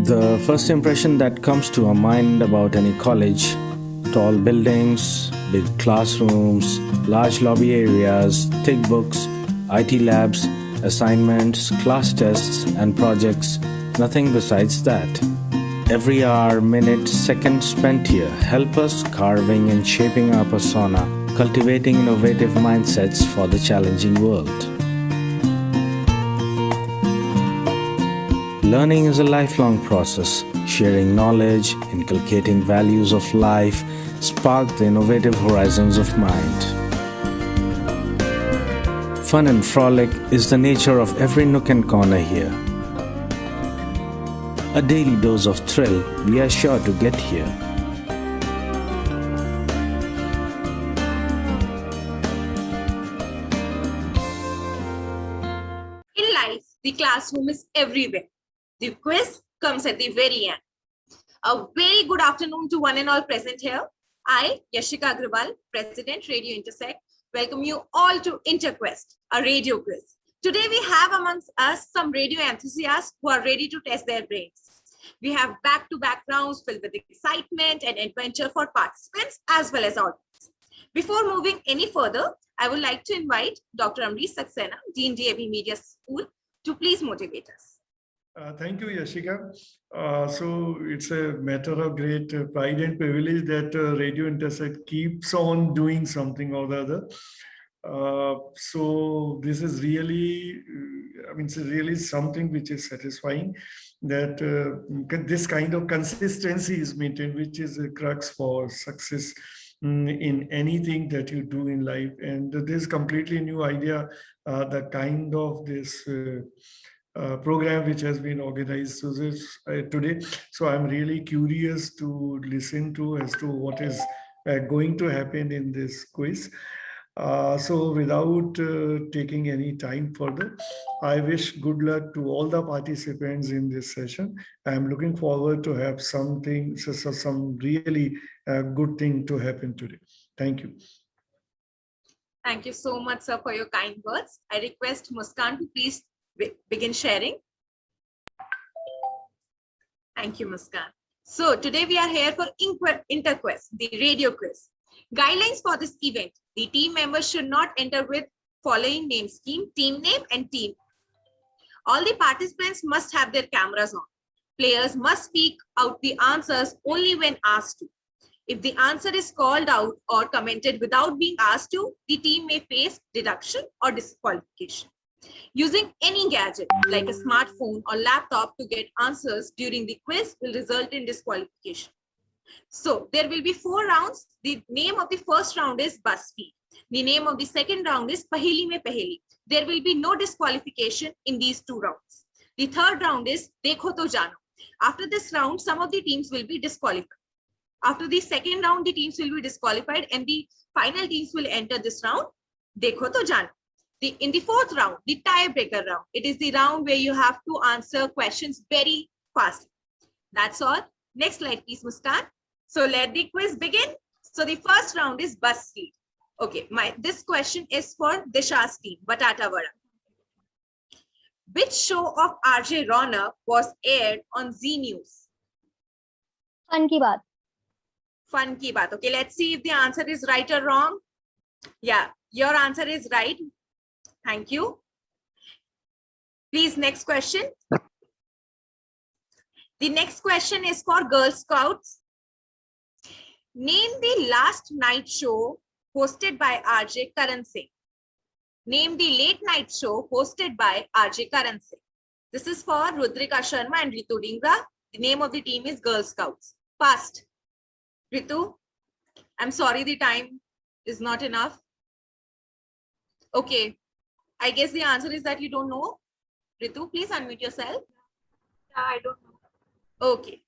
The first impression that comes to our mind about any college: tall buildings, big classrooms, large lobby areas, thick books, IT labs, assignments, class tests, and projects. Nothing besides that. Every hour, minute, second spent here help us carving and shaping our persona, cultivating innovative mindsets for the challenging world. Learning is a lifelong process. Sharing knowledge, inculcating values of life, spark the innovative horizons of mind. Fun and frolic is the nature of every nook and corner here. A daily dose of thrill we are sure to get here. In life, the classroom is everywhere. The quiz comes at the very end. A very good afternoon to one and all present here. I, Yashika Agrawal, President, Radio Intersect, welcome you all to InterQuest, a radio quiz. Today we have amongst us some radio enthusiasts who are ready to test their brains. We have back-to-back rounds filled with excitement and adventure for participants as well as audience. Before moving any further, I would like to invite Dr. Amrish Saxena, Dean DAV Media School, to please motivate us. Thank you, Yashika. So it's a matter of great pride and privilege that Radio Intersect keeps on doing something or the other. So this is really, it's really something which is satisfying that this kind of consistency is maintained, which is a crux for success in anything that you do in life. And this completely new idea, the kind of this program which has been organized today. So I'm really curious to listen to as to what is going to happen in this quiz. So without taking any time further, I wish good luck to all the participants in this session. I'm looking forward to have some really good thing to happen today. Thank you. Thank you so much, sir, for your kind words. I request Muskan to please begin sharing. Thank you, Muskan. So today we are here for InterQuest, the radio quiz. Guidelines for this event: the team members should not enter with following name scheme, team name and team. All the participants must have their cameras on. Players must speak out the answers only when asked to. If the answer is called out or commented without being asked to, the team may face deduction or disqualification. Using any gadget like a smartphone or laptop to get answers during the quiz will result in disqualification. So there will be 4 rounds. The name of the first round is BuzzFeed. The name of the second round is Paheli Mein Paheli. There will be no disqualification in these 2 rounds. The third round is Dekho To Jano. After this round, some of the teams will be disqualified. After the second round, the teams will be disqualified and the final teams will enter this round, Dekho To Jano. In the fourth round, the tiebreaker round, it is the round where you have to answer questions very fast. That's all. Next slide, please, Muskan. So let the quiz begin. So the first round is BuzzFeed. Okay, this question is for Disha's team, Batata Vada. Which show of RJ Ronak was aired on Zee News? Fun Ki Baat. Fun Ki Baat. Okay, let's see if the answer is right or wrong. Yeah, your answer is right. Thank you. Please, next question. The next question is for Girl Scouts. Name the last night show hosted by RJ Karan Singh. Name the late night show hosted by RJ Karan Singh. This is for Rudrika Sharma and Ritu Dhingra. The name of the team is Girl Scouts. Fast. Ritu, I'm sorry the time is not enough. Okay. I guess the answer is that you don't know. Ritu, please unmute yourself. Yeah, I don't know. Okay.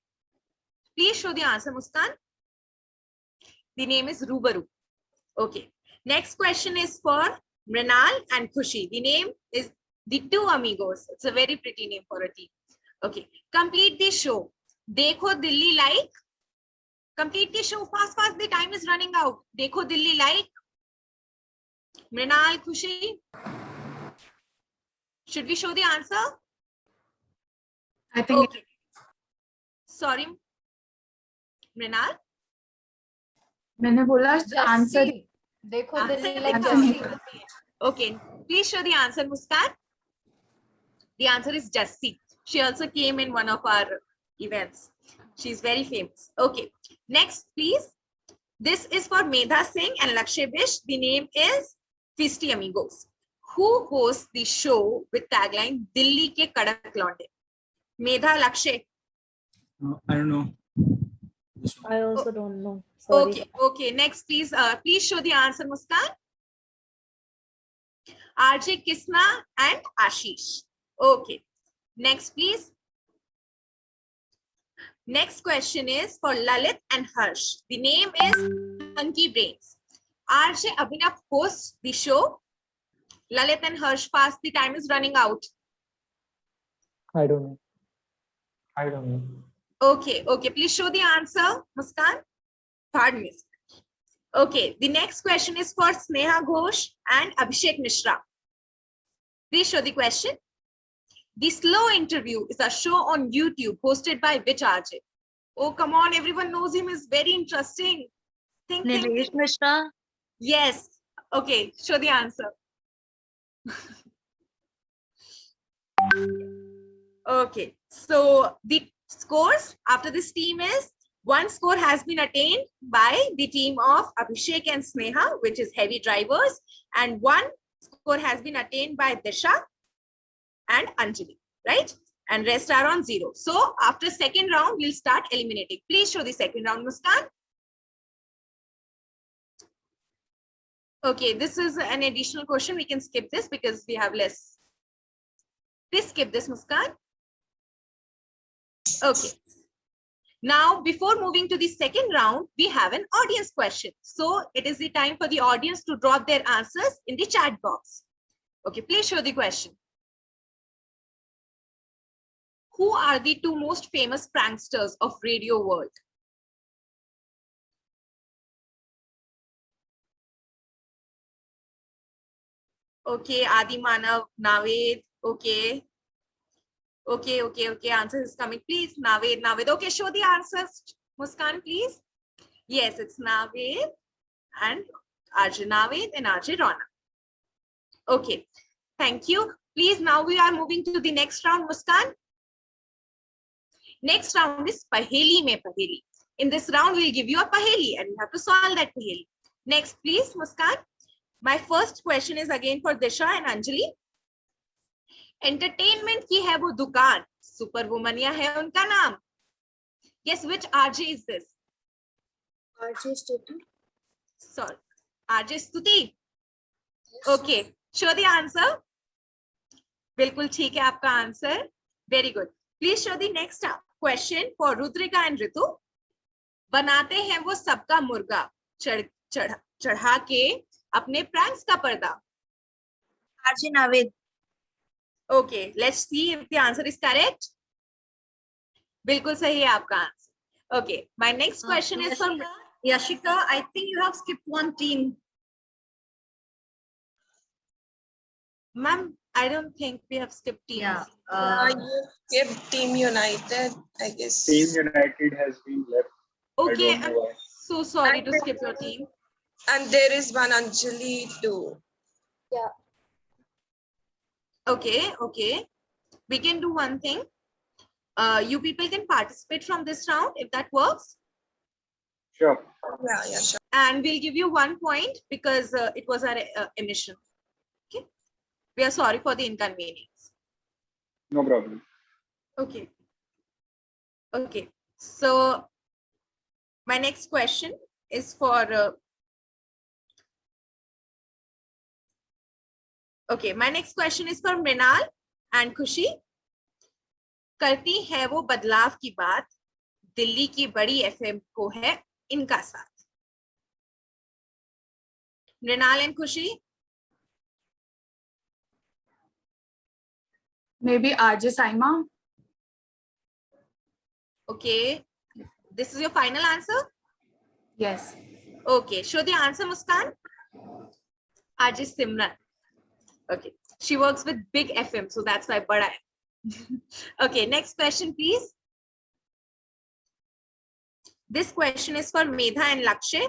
Please show the answer, Muskan. The name is Rubaru. Okay. Next question is for Mrinal and Khushi. The name is The Two Amigos. It's a very pretty name for a team. Okay. Complete the show. Dekho Dilli Like. Complete the show. Fast, fast. The time is running out. Dekho Dilli Like. Mrinal, Khushi. Should we show the answer? I think okay. Sorry, Mrinal. मैंने बोला answer Jassi देखो Answer Delhi दिखा like रहा जस्सी है। होती है. Okay, please show the answer, Muskan. The answer is Jassi. She also came in one of our events. She's very famous. Okay, next, please. This is for Medha Singh and Lakshay Bish. The name is Feisty Amigos. Who hosts the show with tagline Dilli ke Kadak Launde? Medha, Lakshay. I don't know. I also don't know. Sorry. Okay, okay. Next, please, please show the answer, Muskan. RJ Kisna and Ashish. Okay. Next, please. Next question is for Lalit and Harsh. The name is Monkey Brains. RJ Abhinav hosts the show. Lalit and Harsh, fast. The time is running out. I don't know. I don't know. Okay, okay. Please show the answer, Muskan. Pardon me. Okay, the next question is for Sneha Ghosh and Abhishek Mishra. Please show the question. The Slow Interview is a show on YouTube hosted by which RJ? Oh, come on, everyone knows him. Is very interesting. Think, think, Nilesh think. Mishra. Yes. Okay, show the answer. Okay, so the scores after this team is one score has been attained by the team of Abhishek and Sneha, which is heavy drivers, and one score has been attained by Disha and Anjali, right? And rest are on 0. So after second round, we'll start eliminating. Please show the second round, Muskan. Okay, this is an additional question. We can skip this because we have less. Please skip this, Muskan. Okay. Now, before moving to the second round, we have an audience question. So it is the time for the audience to drop their answers in the chat box. Okay, please show the question. Who are the two most famous pranksters of radio world? Okay, Adi Manav, Naved, okay. Okay, answer is coming, please. Naved. Okay, show the answers, Muskan, please. Yes, it's Naved and RJ Naved and RJ Rana. Okay, thank you. Please, now we are moving to the next round, Muskan. Next round is Paheli Mein Paheli. In this round, we'll give you a Paheli and you have to solve that Paheli. Next, please, Muskan. My first question is again for Disha and Anjali. Entertainment की है वो दुकान, super वुमनिया है उनका नाम. Yes, which RJ is this? RJ Stuti. Sorry, RJ Stuti. Okay, show the answer. बिल्कुल ठीक है आपका answer. Very good. Please show the next question for Rudrika and Ritu. बनाते हैं वो सबका मुर्गा, चढ़ा के अपने प्रैंक्स का पर्दा. RJ Naved. Okay, let's see if the answer is correct. बिल्कुल सही है आपका answer. Okay, my next question is for Yashika, I think you have skipped one team. Ma'am, I don't think we have skipped teams. Yeah. You skipped Team United, I guess. Team United has been left. Okay, I don't I'm know why. so sorry to skip your team. And there is one Anjali too. Okay. We can do one thing. You people can participate from this round if that works. Sure. Yeah, sure. And we'll give you 1 point because it was our emission. Okay. We are sorry for the inconvenience. No problem. Okay. So my next question is for my next question is for Mrinal and Khushi. करती है वो बदलाव की बात, दिल्ली की बड़ी FM को है इनका साथ. Mrinal and Khushi. Maybe RJ Saima. Okay, this is your final answer. Yes. Okay, show the answer, Muskan. RJ Simran. Okay, she works with big FM, so that's why bada hai. Okay, next question, please. This question is for Medha and Lakshay.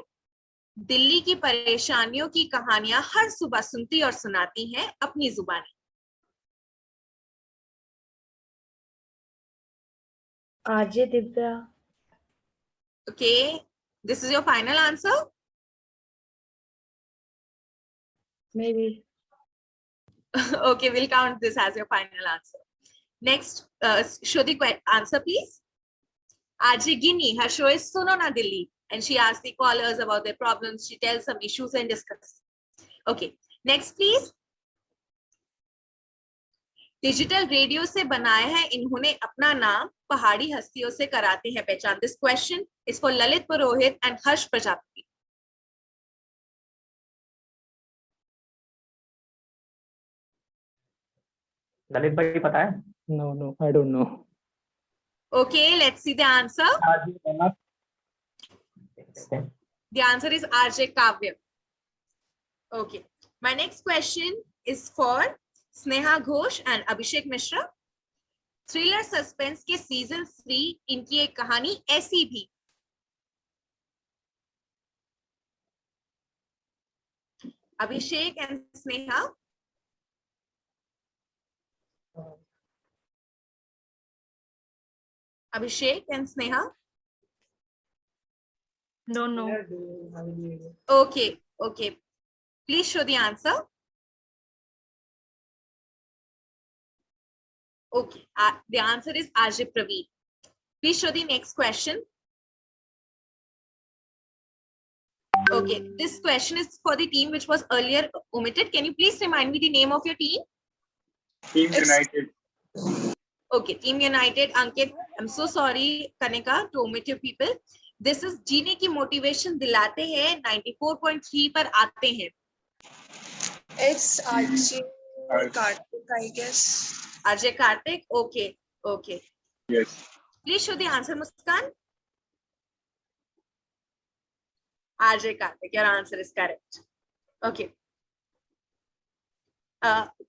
Delhi की परेशानियों की कहानियां हर सुबह सुनती और सुनाती हैं अपनी जुबानी. RJ Divya. Okay, this is your final answer. Maybe. Okay, we'll count this as your final answer. Next, show the answer, please. RJ Guinea, her show is Suno Na Delhi, and she asks the callers about their problems. She tells some issues and discusses. Okay, next, please. Digital radio से बनाया है इन्होंने अपना नाम, पहाड़ी हस्तियों से कराते हैं पहचान. This question is for Lalit Purohit and Harsh Prajapati. Lalit भाई पता है? No, I don't know. Okay, let's see the answer. The answer is RJ Kavya. Okay, my next question is for Sneha Ghosh and Abhishek Mishra. Thriller suspense के season 3 इनकी एक कहानी ऐसी भी. Abhishek and Sneha. Abhishek and Sneha. No. Okay. Please show the answer. Okay, the answer is RJ Praveen. Please show the next question. Okay, this question is for the team which was earlier omitted. Can you please remind me the name of your team? Team United. Okay, Team United. Ankit, I'm so sorry, Kanika, to omit your people. This is जीने की motivation दिलाते हैं 94.3 पर आते हैं. It's RJ Karthik, I guess. RJ Karthik. Okay. Yes. Please show the answer, Muskan. RJ Karthik, your answer is correct. Okay.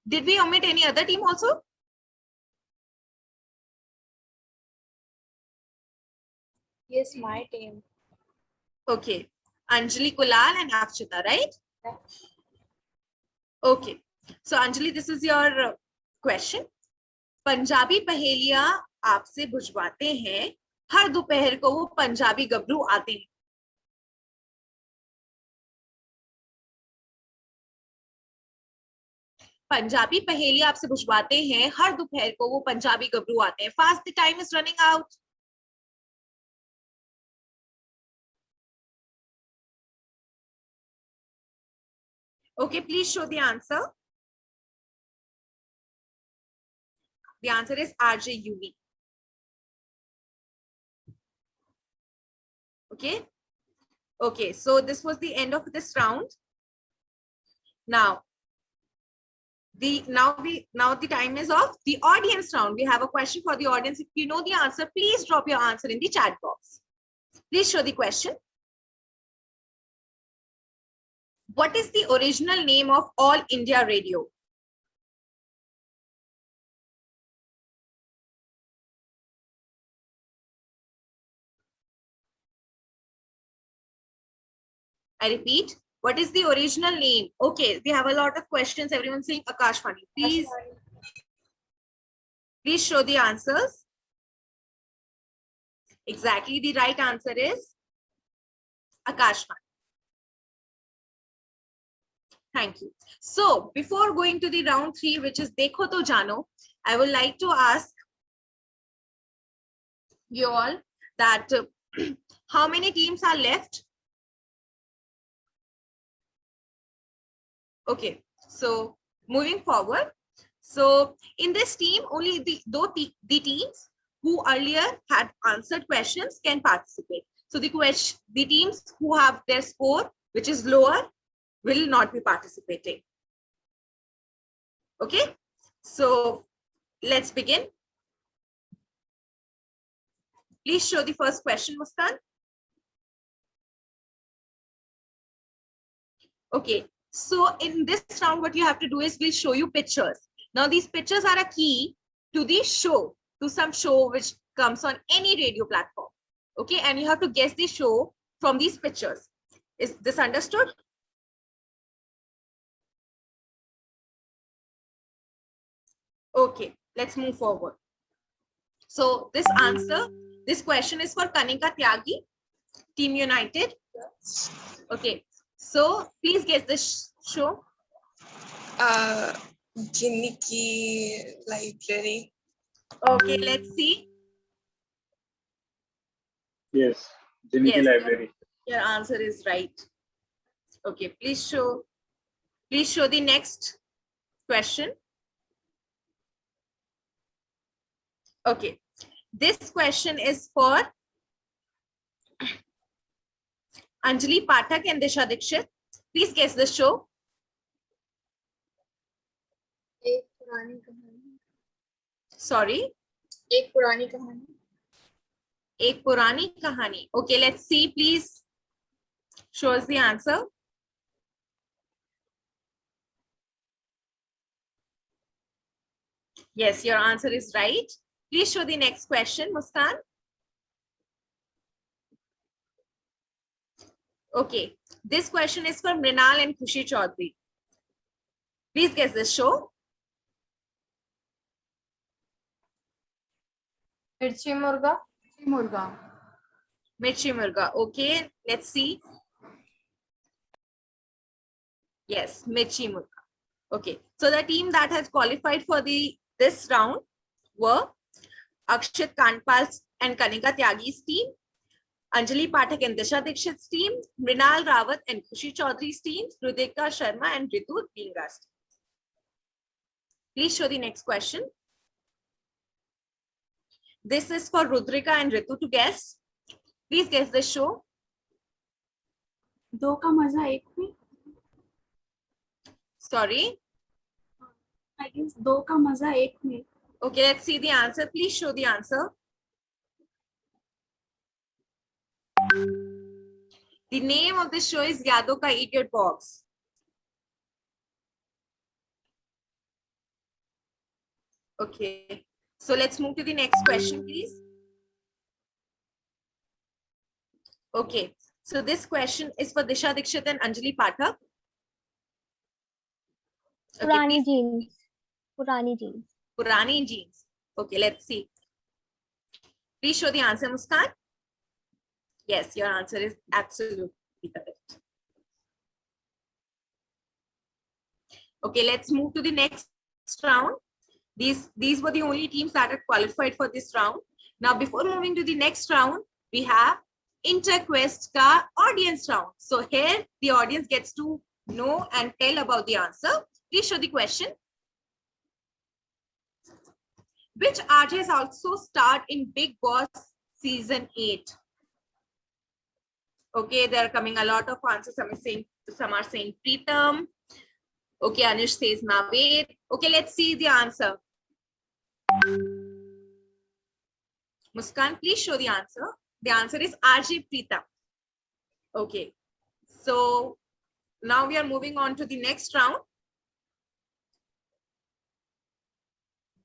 Did we omit any other team also? Yes, my team. Okay. Anjali Kulal and Akshita, right? Okay. So Anjali, this is your question. Punjabi पहेलियां आपसे बुझवाते हैं, हर दोपहर को वो पंजाबी गबरू आते हैं. पंजाबी पहेलियां आपसे बुझवाते हैं, हर दोपहर को वो पंजाबी गबरू आते हैं. Fast, the time is running out. Okay, please show the answer. The answer is RJ UV. Okay, so this was the end of this round. Now the time is of the audience round. We have a question for the audience. If you know the answer, please drop your answer in the chat box. Please show the question. What is the original name of All India Radio? I repeat, what is the original name? Okay, we have a lot of questions. Everyone saying Akashvani. Please show the answers. Exactly, the right answer is Akashvani. Thank you. So before going to the round 3, which is Dekho To Jano, I would like to ask you all that how many teams are left? Okay, so moving forward. So in this team, only the teams who earlier had answered questions can participate. So the teams who have their score, which is lower, will not be participating. Okay, so let's begin. Please show the first question, Muskan. Okay, so in this round, what you have to do is we'll show you pictures. Now, these pictures are a key to the show, to some show which comes on any radio platform. Okay, and you have to guess the show from these pictures. Is this understood? Okay, let's move forward. So this question is for Kanika Tyagi, Team United. Okay, so please guess the show. Giniki Library. Okay, let's see. Yes. Giniki Yes, Library. your answer is right. Okay, please show the next question. Okay, this question is for Anjali Pathak and Disha Dikshit. Please guess the show. एक पुरानी कहानी. Sorry, एक पुरानी कहानी. Ek Purani Kahani. Okay, let's see. Please show us the answer. Yes, your answer is right. Please show the next question, Muskan. Okay, this question is for Mrinal and Khushi Chaudhary. Please guess the show. मिर्ची मुर्गा. Murga. Mirchi Murga. Okay, let's see. Yes, Mirchi Murga. Okay, so the team that has qualified for this round were Akshit Kandpal and Kanika Tyagi's team, Anjali Pathak and Disha Dikshit's team, Mrinal Rawat and Khushi Chaudhary's team, Rudika Sharma and Ritu Dhingra's team. Please show the next question. This is for Rudrika and Ritu to guess. Please guess the show. दो का मजा एक में. Sorry. I guess दो का मजा एक में. Okay, let's see the answer. Please show the answer. The name of the show is Yado Ka Idiot Box. Okay, so let's move to the next question, please. Okay, so this question is for Disha Dikshit and Anjali Pathak. Okay, Purani please- jeans. Purani jeans. Purani jeans. Okay, let's see. Please show the answer, Muskan. Yes, your answer is absolutely correct. Okay, let's move to the next round. These were the only teams that are qualified for this round. Now, before moving to the next round, we have InterQuest ka audience round. So here the audience gets to know and tell about the answer. Please show the question. Which RJs also starred in Big Boss season 8? Okay, there are coming a lot of answers. Some are saying Preetam. Okay, Anush says Naved. Okay, let's see the answer. Muskan, please show the answer. The answer is RJ Preetam. Okay, so now we are moving on to the next round.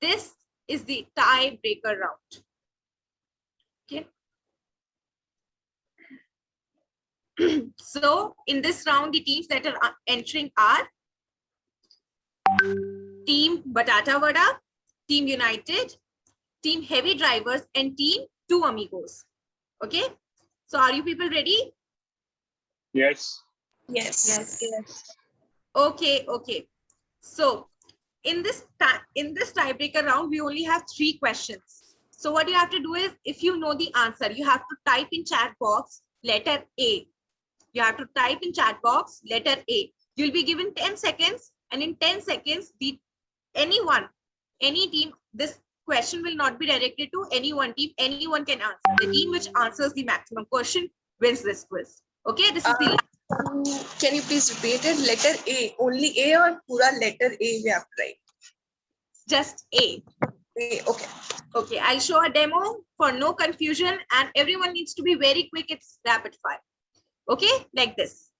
This is the tiebreaker round. Okay. So in this round, the teams that are entering are Team Batata Vada, Team United, Team Heavy Drivers, and Team Two Amigos. Okay, so are you people ready? Yes. Yes. Yes. Okay, okay. So in this tiebreaker round, we only have 3 questions. So what you have to do is, if you know the answer, you have to type in chat box letter A. You have to type in chat box letter A. You'll be given 10 seconds, and in 10 seconds, any team, this question will not be directed to any one team. Anyone can answer. The team which answers the maximum question wins this quiz. Okay, this is the last. Can you please repeat it? Letter A. Only A or pura letter A we have to write? Just A. A. Okay. Okay, I'll show a demo for no confusion, and everyone needs to be very quick. It's rapid fire. Okay, like this.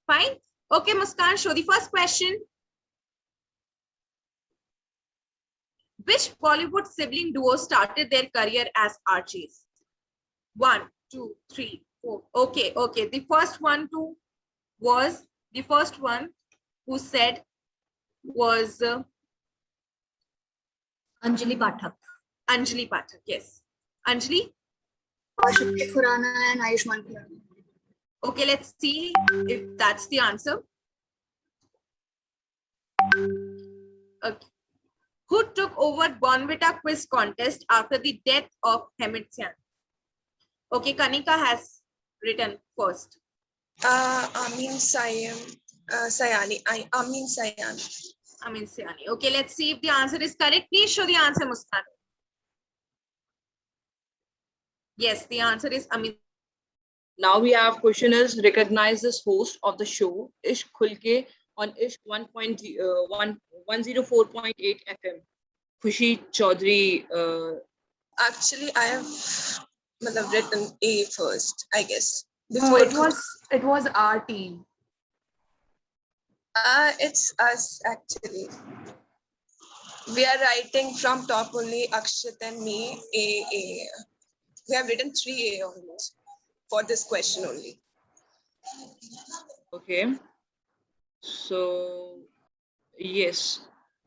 Fine. Okay, Muskan, show the first question. Which Bollywood sibling duo started their career as RJs? 1, 2, 3, 4. Okay, okay. The first one who said was Anjali Pathak. Anjali Pathak. Yes. Anjali? Shakti Khurana and Ayushman Khurana. Okay, let's see if that's the answer. Okay. Who took over Bonvita quiz contest after the death of Hamid Sian? Okay, Kanika has written first. Amin Sayani. Amin Sayani. Amin Siani. Okay, let's see if the answer is correct. Please show the answer, Muskan. Yes, the answer is Amin. Now we have question is recognize this host of the show Ishq Khulke on Ishq 104.8 FM. Khushi Chaudhary. Actually, I have written A first, I guess. No, it was our team. It's us actually. We are writing from top only, Akshat and me, A. We have written 3 A almost for this question only. Okay. So yes.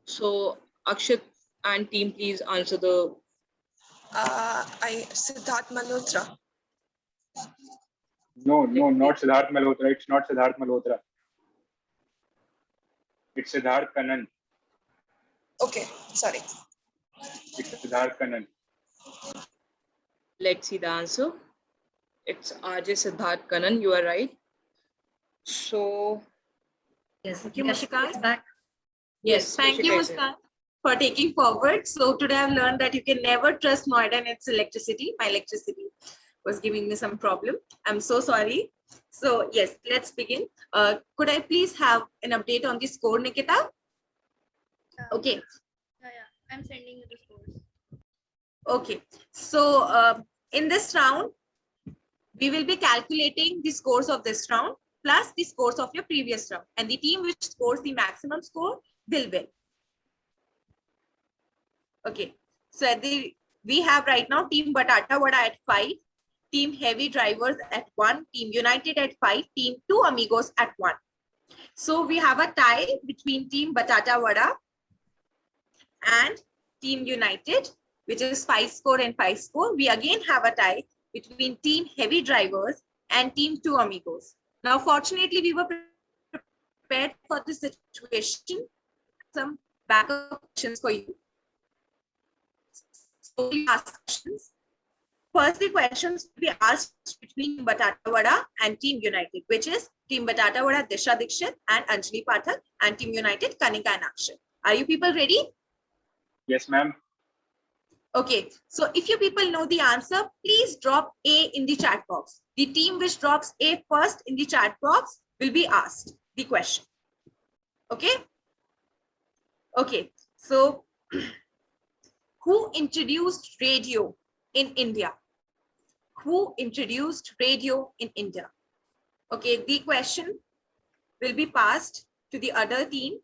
So Akshat and team, please answer the. Siddharth Malhotra. No, not Siddharth Malhotra. It's not Siddharth Malhotra. It's Siddharth Kannan. Okay, sorry. It's Siddharth Kannan. Let's see the answer. It's RJ Siddharth Kannan. You are right. So Yes, Thank you, Mushkan. back. Yes, thank you, Mushkan is there. Muskan, for taking forward. So today I've learned that you can never trust Noida and its electricity. My electricity was giving me some problem. I'm so sorry. So yes, let's begin. Could I please have an update on the score, Nikita? Okay. I'm sending you the scores. Okay. So in this round, we will be calculating the scores of this round plus the scores of your previous round. And the team which scores the maximum score will win. Okay. So we have right now Team Batata Vada at 5, Team Heavy Drivers at 1, Team United at 5, Team 2 Amigos at 1. So we have a tie between Team Batata Vada and Team United, which is 5 score and 5 score. We again have a tie between Team Heavy Drivers and Team 2 Amigos. Now, fortunately, we were prepared for this situation. Some backup questions for you. So we ask questions. First, the questions will be asked between Batata Vada and Team United, which is Team Batata Vada Disha Dikshit and Anjali Pathak, and Team United Kanika and Akshay. Are you people ready? Yes, ma'am. Okay, so if you people know the answer, please drop A in the chat box. The team which drops A first in the chat box will be asked the question. Okay? Okay, so who introduced radio in India? Who introduced radio in India? Okay, the question will be passed to the other team.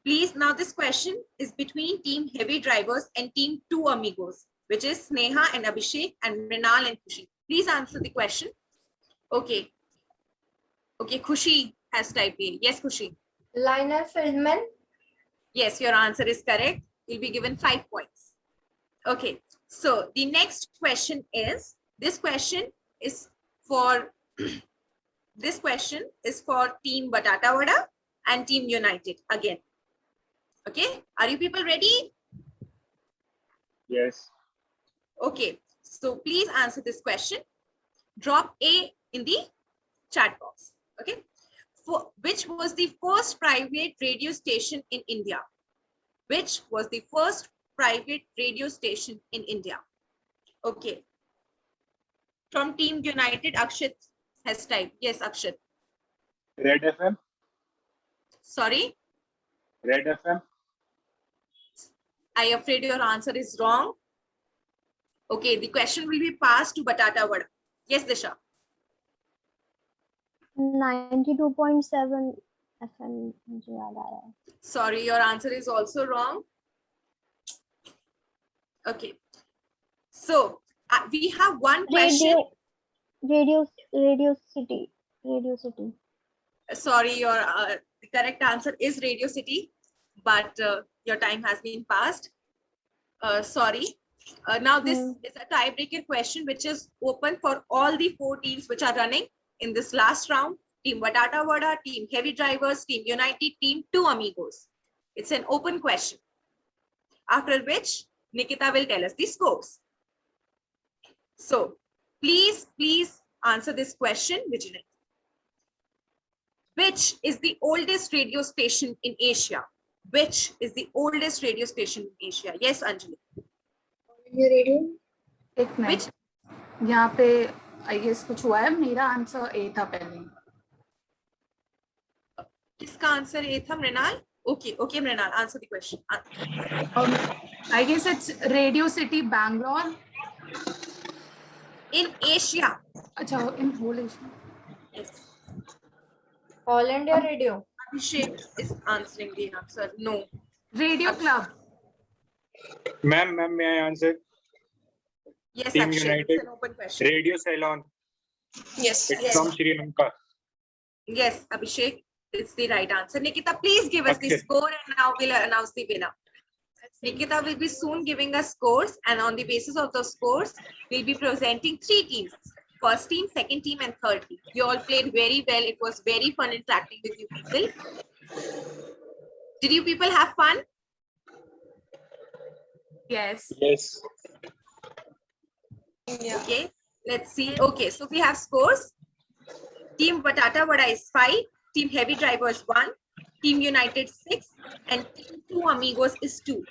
Please, now this question is between Team Heavy Drivers and Team 2 Amigos, which is Sneha and Abhishek and Mrinal and Khushi. Please answer the question. Okay. Okay, Khushi has typed in. Yes, Khushi. Lionel Feldman. Yes, your answer is correct. You'll be given 5 points. Okay, so the next question is, this question is for Team Batata Vada and Team United again. Okay, are you people ready? Yes. Okay, so please answer this question. Drop A in the chat box. Okay, for which was the first private radio station in India? Which was the first private radio station in India? Okay. From Team United, Akshat has typed. Yes, Akshat. Red FM. Sorry, Red FM. I am afraid your answer is wrong. Okay, the question will be passed to Batata Vada. Yes, Disha. 92.7 FM मुझे याद आ रहा है. Sorry, your answer is also wrong. Okay. So We have one question. Radio City. Sorry, your the correct answer is Radio City, but your time has been passed. Sorry. Now this is a tiebreaker question which is open for all the 4 teams which are running in this last round. Team Vatata Vada, Team Heavy Drivers, Team United, Team 2 Amigos. It's an open question. After which Nikita will tell us the scores. So please answer this question vigilantly. Which is the oldest radio station in Asia? Which is the oldest radio station in Asia? Yes, Anjali. ये radio एक minute यहाँ पे I guess कुछ हुआ है मेरा answer A था पहले किसका आंसर ए था Mrinal okay Mrinal, answer the question. I guess it's Radio City Bangalore in Asia. अच्छा in whole Asia. Yes. All India Radio. Abhishek is answering the answer. No. Radio Club. Ma'am, may I answer? Yes, Team Akshay, United. it's an open question. Radio Ceylon. Yes. It's Yes. from Sri Lanka. Yes, Abhishek, it's the right answer. Nikita, please give us the Okay. score and now we'll announce the winner. Nikita will be soon giving us scores, and on the basis of those scores, we'll be presenting 3 teams. First team, second team, and third team. You all played very well. It was very fun interacting with you people. Did you people have fun? Yes. Yes. Yeah. Okay, let's see. Okay, so we have scores. Team Batata Vada is 5, Team Heavy Drivers 1, Team United 6, and Team 2 Amigos is 2.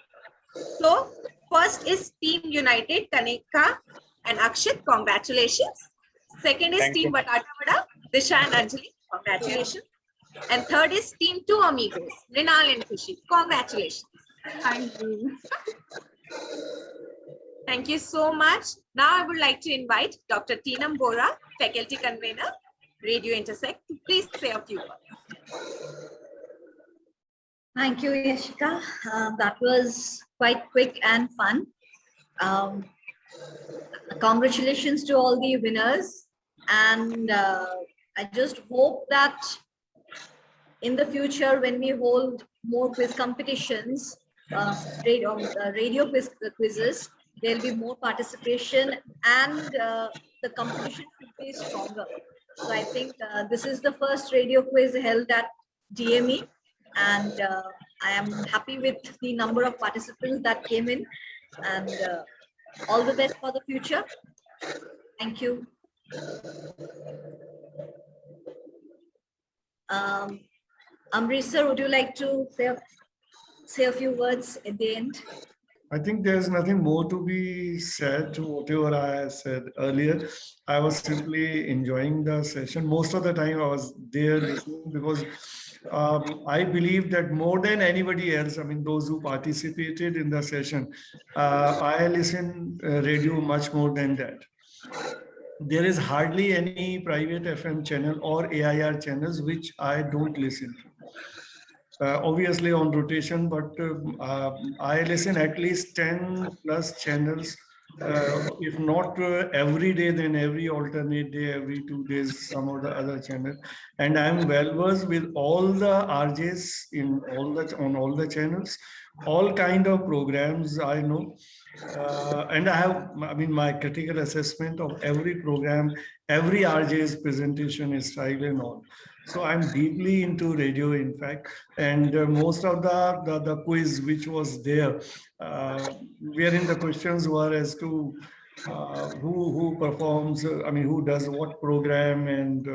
So first is Team United, Kanika and Akshit. Congratulations. Second is Thank Team you. Batata Vada, Disha and Anjali. Congratulations. And third is Team 2 Amigos, Rinal and Khushi. Congratulations. Thank you. Thank you so much. Now I would like to invite Dr. Teenam Bora, Faculty Convener, Radio Intersect, to please say a few words. Thank you, Yashika. That was quite quick and fun. Congratulations to all the winners. And I just hope that in the future, when we hold more quiz competitions, radio quizzes, there'll be more participation and the competition should be stronger. So I think this is the first radio quiz held at DME, and I am happy with the number of participants that came in, and all the best for the future. Thank you. Amrish sir, would you like to say a few words at the end? I think there's nothing more to be said to whatever I said earlier. I was simply enjoying the session. Most of the time I was there listening because I believe that more than anybody else, I mean, those who participated in the session, I listen radio much more than that. There is hardly any private FM channel or AIR channels which I don't listen to. Obviously on rotation, but I listen at least 10 plus channels, if not every day, then every alternate day, every 2 days, some of the other channel. And I'm well versed with all the RJs in on all the channels, all kind of programs I know. And I have, I mean, my critical assessment of every program, every RJ's presentation is style and all. So I'm deeply into radio, in fact, and most of the quiz which was there, wherein the questions were as to who performs, I mean, who does what program, and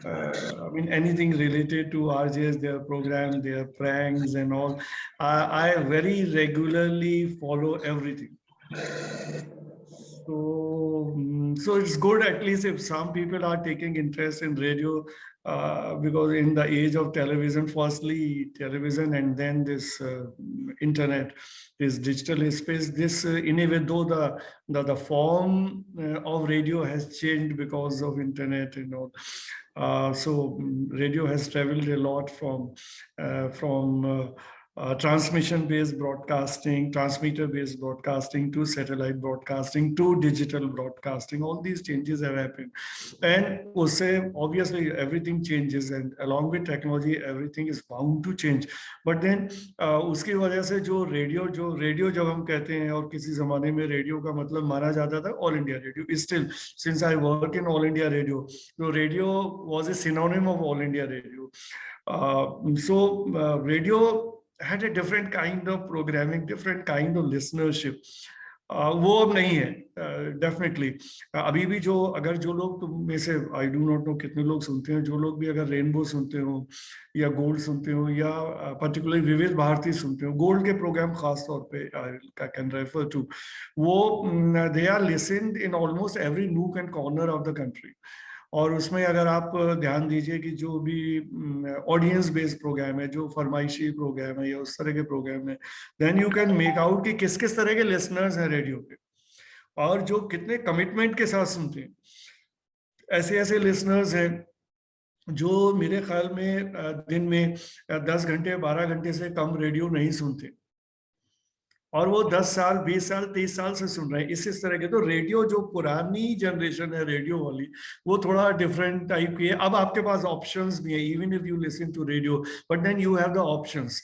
I mean, anything related to RJs, their program, their pranks and all. I very regularly follow everything. So it's good, at least if some people are taking interest in radio, because in the age of television, firstly television and then this internet, this digital space, this in a way, though the form of radio has changed because of internet and all. So radio has traveled a lot from transmission based broadcasting, transmitter based broadcasting, to satellite broadcasting, to digital broadcasting. All these changes have happened, and usse obviously everything changes, and along with technology everything is bound to change. But then uski wajah se jo radio jab hum kehte hain, aur kisi zamane mein radio ka matlab माना जाता था all India radio. Still, since I work in all India radio, so radio was a synonym of all India radio. Radio had a different kind of programming, different kind of listenership. वो अब नहीं है definitely. अभी भी जो अगर जो लोग तुम में से आई डू नॉट नो कितने लोग सुनते हैं, जो लोग भी अगर रेनबो सुनते हो या गोल्ड सुनते हो या पर्टिकुलरली विविध भारती सुनते हो, गोल्ड के प्रोग्राम खास तौर पे आई कैन रेफर टू, वो they are listened in almost every nook and corner of the country. और उसमें अगर आप ध्यान दीजिए कि जो भी ऑडियंस बेस्ड प्रोग्राम है, जो फरमाइशी प्रोग्राम है या उस तरह के प्रोग्राम है, then you can make out कि किस किस तरह के लिसनर्स हैं रेडियो पे और जो कितने कमिटमेंट के साथ सुनते हैं. ऐसे ऐसे लिसनर्स हैं जो मेरे ख्याल में दिन में 10 घंटे 12 घंटे से कम रेडियो नहीं सुनते, और वो 10 साल 20 साल 30 साल से सुन रहे हैं इस तरह के. तो रेडियो जो पुरानी जनरेशन है रेडियो वाली, वो थोड़ा डिफरेंट टाइप की है. अब आपके पास ऑप्शंस भी है, even if you listen to radio, but then you have the options.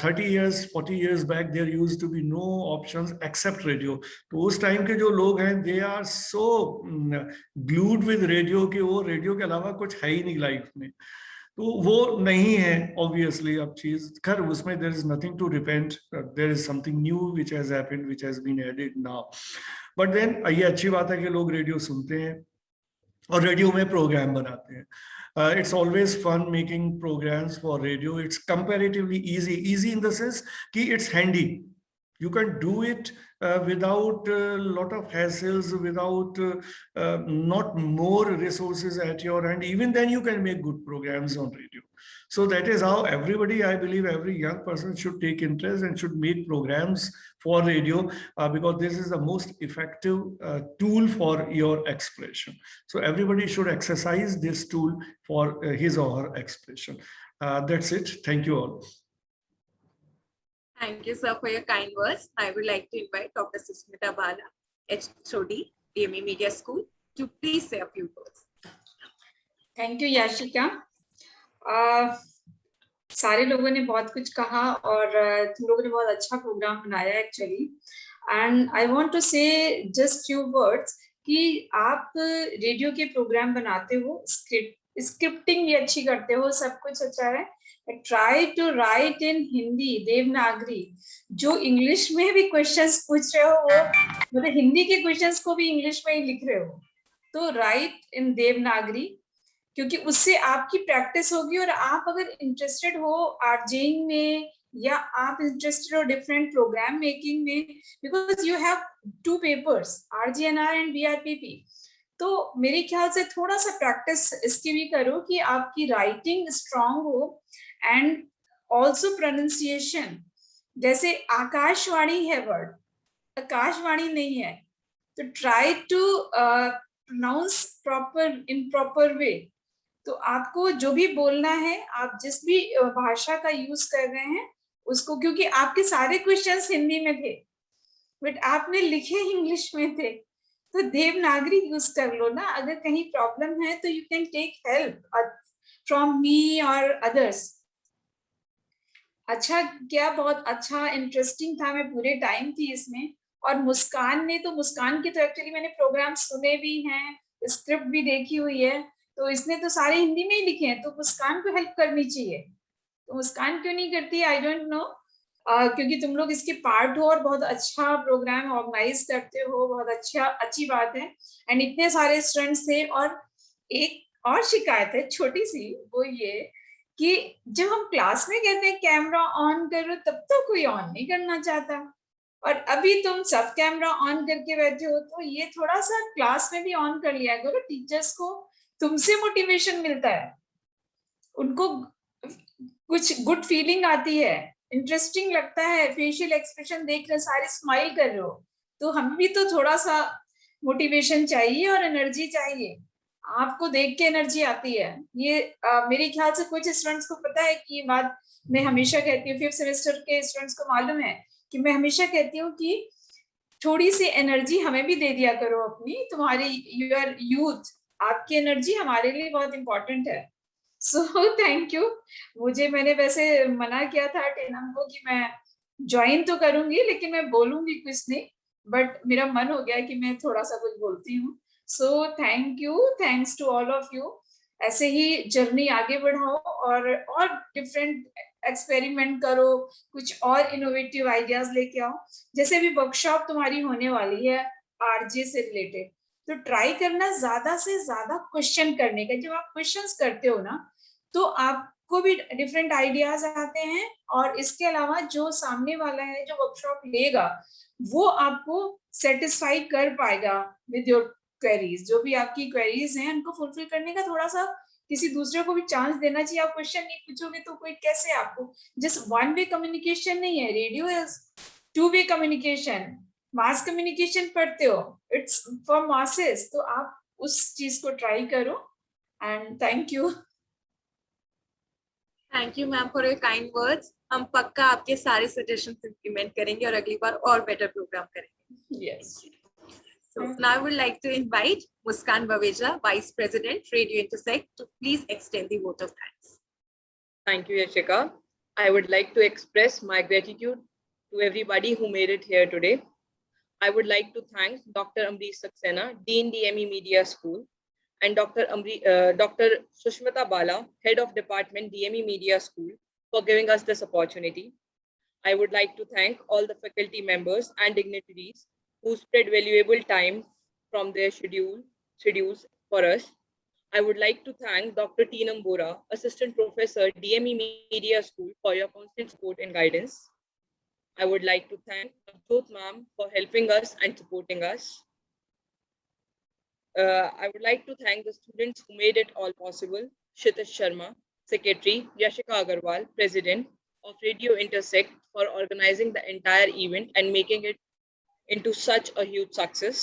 30 years 40 years back there used to be no options except radio. तो उस टाइम के जो लोग हैं they are so glued with radio कि वो रेडियो के अलावा कुछ है ही नहीं लाइफ में. तो वो नहीं है ऑब्वियसली अब चीज. खैर उसमें there is nothing to repent, there is something new which has happened, which has been added now. But then ये अच्छी बात है कि लोग रेडियो सुनते हैं और रेडियो में प्रोग्राम बनाते हैं. It's always fun making programs for radio. It's comparatively easy in the sense कि it's handy. You can do it without a lot of hassles, without not more resources at your hand. Even then you can make good programs on radio. So that is how everybody, I believe every young person should take interest and should make programs for radio because this is the most effective tool for your expression. So everybody should exercise this tool for his or her expression. That's it. Thank you all. Thank you, sir, for your kind words. I would like to invite Dr. Susmita Bala, HOD, DME Media School, to please say a few words. Thank you, Yashika. सारे लोगों ने बहुत कुछ कहा और तुम लोगों ने बहुत अच्छा प्रोग्राम बनाया actually. And I want to say just few words कि आप रेडियो के प्रोग्राम बनाते हो, स्क्रिप्टिंग भी अच्छी करते हो, सब कुछ अच्छा है. ट्राई टू राइट इन हिंदी देवनागरी. जो इंग्लिश में भी क्वेश्चंस पूछ रहे हो वो मतलब हिंदी के क्वेश्चंस को भी इंग्लिश में ही लिख रहे हो, तो राइट इन देवनागरी, क्योंकि उससे आपकी प्रैक्टिस होगी. और आप अगर इंटरेस्टेड हो आरजेइंग में या आप इंटरेस्टेड हो डिफरेंट प्रोग्राम मेकिंग में, because you have 2 papers RGNR and BRPP, तो मेरे ख्याल से थोड़ा सा प्रैक्टिस इसकी भी करो कि आपकी राइटिंग स्ट्रांग हो. एंड ऑल्सो प्रोनाउंसिएशन, जैसे आकाशवाणी है वर्ड, आकाशवाणी नहीं है, तो try to pronounce proper in proper way. तो आपको जो भी बोलना है, आप जिस भी भाषा का यूज कर रहे हैं उसको, क्योंकि आपके सारे क्वेश्चंस हिंदी में थे बट आपने लिखे इंग्लिश में थे, तो देवनागरी यूज कर लो ना. अगर कहीं प्रॉब्लम है तो you can take help from me और अदर्स. अच्छा क्या, बहुत अच्छा इंटरेस्टिंग था. मैं पूरे टाइम थी इसमें. और मुस्कान ने तो, मुस्कान के तो एक्चुअली मैंने प्रोग्राम सुने भी हैं, स्क्रिप्ट भी देखी हुई है, तो इसने तो सारे हिंदी में ही लिखे हैं, तो मुस्कान को हेल्प करनी चाहिए. तो मुस्कान क्यों नहीं करती, आई डोंट नो, क्योंकि तुम लोग इसके पार्ट हो और बहुत अच्छा प्रोग्राम ऑर्गेनाइज करते हो, बहुत अच्छी बात है. एंड इतने सारे स्टूडेंट्स थे. और एक और शिकायत है छोटी सी, वो ये कि जब हम क्लास में कहते हैं कैमरा ऑन करो, तब तो कोई ऑन नहीं करना चाहता, और अभी तुम सब कैमरा ऑन करके बैठे हो. तो ये थोड़ा सा क्लास में भी ऑन कर लिया करो. टीचर्स को तुमसे मोटिवेशन मिलता है, उनको कुछ गुड फीलिंग आती है, इंटरेस्टिंग लगता है, फेशियल एक्सप्रेशन देख रहे सारे स्माइल कर रहे हो, तो हमें भी तो थोड़ा सा मोटिवेशन चाहिए और एनर्जी चाहिए. आपको देख के एनर्जी आती है। ये मेरे ख्याल से कुछ स्टूडेंट्स को पता है कि ये बात मैं हमेशा कहती हूँ, 5th सेमेस्टर के स्टूडेंट्स को मालूम है कि मैं हमेशा कहती हूँ कि थोड़ी सी एनर्जी हमें भी दे दिया करो अपनी, तुम्हारी यूर यूथ, आपकी एनर्जी हमारे लिए बहुत इंपॉर्टेंट है। सो थैंक यू। मैंने वैसे मना किया था टेनम को कि मैं ज्वाइन तो करूंगी लेकिन मैं बोलूंगी कुछ नहीं, बट मेरा मन हो गया कि मैं थोड़ा सा कुछ बोलती हूँ। So thank you, thanks to all of you. ऐसे ही जर्नी आगे बढ़ाओ और डिफरेंट एक्सपेरिमेंट करो, कुछ और इनोवेटिव आइडियाज लेके आओ। जैसे भी वर्कशॉप तुम्हारी होने वाली है आरजे से रिलेटेड, तो ट्राई करना ज्यादा से ज्यादा क्वेश्चन करने का। जब आप क्वेश्चंस करते हो ना तो आपको भी डिफरेंट आइडियाज आते हैं, और इसके अलावा जो सामने वाला है जो वर्कशॉप लेगा वो आपको सेटिस्फाई कर पाएगा विद योर क्वेरीज। जो भी आपकी क्वेरीज हैं उनको फुलफिल करने का थोड़ा सा किसी दूसरे को भी चांस देना चाहिए। आप क्वेश्चन नहीं पूछोगे तो कोई कैसे आपको, जस्ट वन वे कम्युनिकेशन नहीं है, radio is two way communication. Mass communication पढ़ते हो, इट्स फॉर मासेस, तो आप उस चीज को ट्राई करो। And thank you. Thank you ma'am for your kind words. हम पक्का आपके सारे सजेशंस इंप्लीमेंट करेंगे और अगली बार और बेटर प्रोग्राम करेंगे। Yes. So now I would like to invite Muskan Baweja, Vice President, Radio Intersect, to please extend the vote of thanks. Thank you, Yashika. I would like to express my gratitude to everybody who made it here today. I would like to thank Dr. Amrish Saxena, Dean DME Media School, and Dr. Sushmita Bala, Head of Department DME Media School, for giving us this opportunity. I would like to thank all the faculty members and dignitaries who spread valuable time from their schedules for us. I would like to thank Dr. Teenam Bora, Assistant Professor, DME Media School, for your constant support and guidance. I would like to thank Jyot ma'am for helping us and supporting us. I would like to thank the students who made it all possible. Kshitiz Sharma, Secretary, Yashika Agarwal, President of Radio Intersect, for organizing the entire event and making it into such a huge success.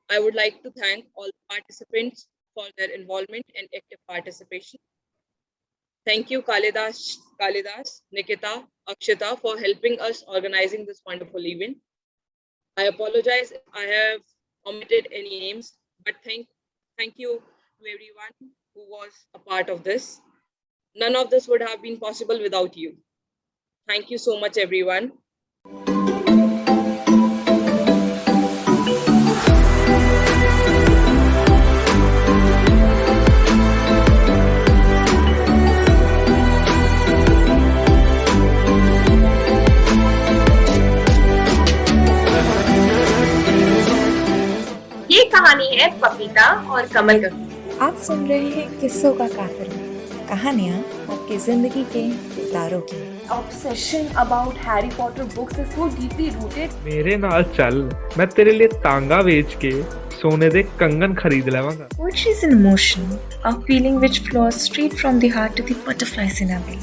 I would like to thank all participants for their involvement and active participation. Thank you Kalidas, Nikita, Akshita for helping us organizing this wonderful event. I apologize if I have omitted any names, but thank you to everyone who was a part of this. None of this would have been possible without you. Thank you so much, everyone. ये कहानी है पपीता और कमल की। आप सुन रहे हैं किस्सों का काफिला, कहानियाँ आपकी जिंदगी के तारों की। Obsession about Harry Potter books is so deeply rooted. मेरे नाल चल, मैं तेरे लिए तांगा बेच के सोने दे कंगन खरीद लेवांगा। Poetry is an emotion, a feeling which flows straight from the heart to the butterflies in our belly.